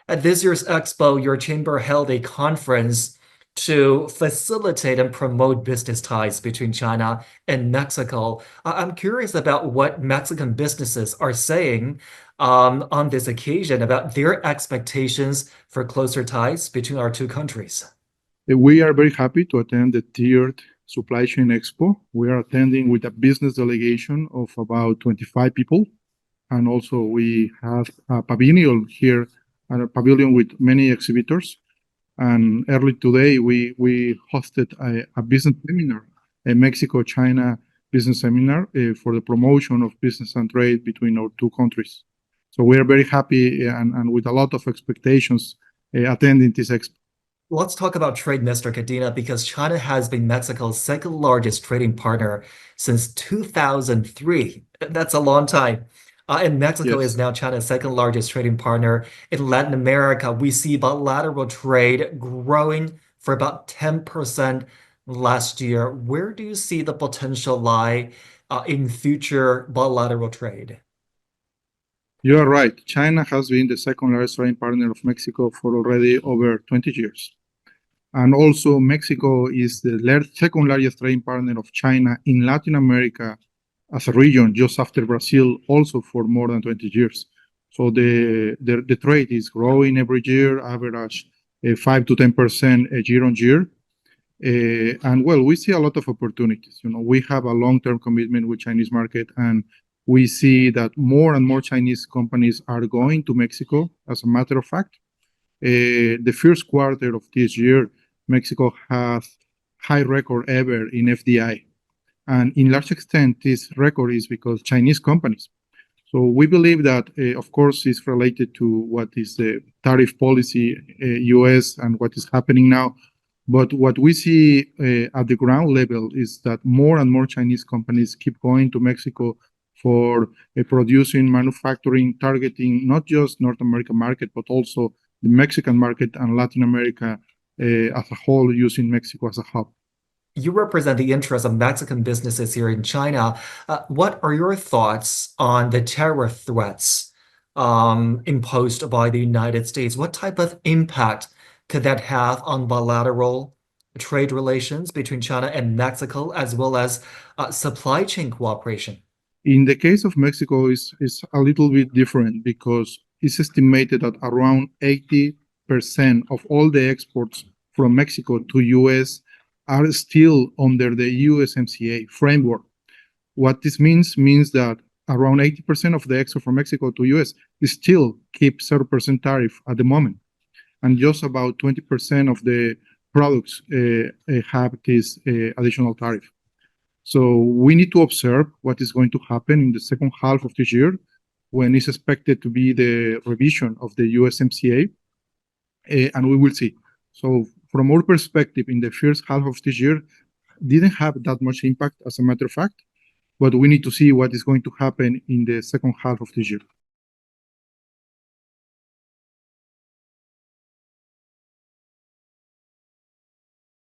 At this year's Expo, your chamber held a conference to facilitate and promote business ties between China and Mexico. I'm curious about what Mexican businesses are saying on this occasion about their expectations for closer ties between our two countries. We are very happy to attend the Tiered Supply Chain Expo. We are attending with a business delegation of about 25 people. And also we have a pavilion here, and a pavilion with many exhibitors. And early today, we hosted a business seminar, a Mexico-China business seminar for the promotion of business and trade between our two countries. So we are very happy and with a lot of expectations attending this expo. Let's talk about trade, Mr. Cadena, because China has been Mexico's second largest trading partner since 2003. That's a long time. And Mexico is Yes. now China's second largest trading partner. In Latin America, we see bilateral trade growing for about 10% last year. Where do you see the potential lie in future bilateral trade? You are right. China has been the second largest trading partner of Mexico for already over 20 years. And also, Mexico is the second largest trading partner of China in Latin America as a region, just after Brazil, also for more than 20 years. So the trade is growing every year, average 5 to 10% year on year. And well, we see a lot of opportunities. We have a long-term commitment with Chinese market, and we see that more and more Chinese companies are going to Mexico. As a matter of fact, the first quarter of this year, Mexico has high record ever in FDI. And in large extent, this record is because Chinese companies. So we believe that, of course, it's related to what is the tariff policy, US, and what is happening now. But what we see at the ground level is that more and more Chinese companies keep going to Mexico for producing, manufacturing, targeting not just North American market, but also the Mexican market and Latin America as a whole, using Mexico as a hub. You represent the interests of Mexican businesses here in China. What are your thoughts on the tariff threats imposed by the United States? What type of impact could that have on bilateral trade relations between China and Mexico, as well as supply chain cooperation? In the case of Mexico, it's a little bit different because it's estimated that around 80% of all the exports from Mexico to US are still under the USMCA framework. What this means that around 80% of the export from Mexico to US is still keep 0% tariff at the moment. And just about 20% of the products have this additional tariff. So we need to observe what is going to happen in the second half of this year, when it's expected to be the revision of the USMCA, and we will see. So from our perspective, in the first half of this year, didn't have that much impact, as a matter of fact, but we need to see what is going to happen in the second half of this year.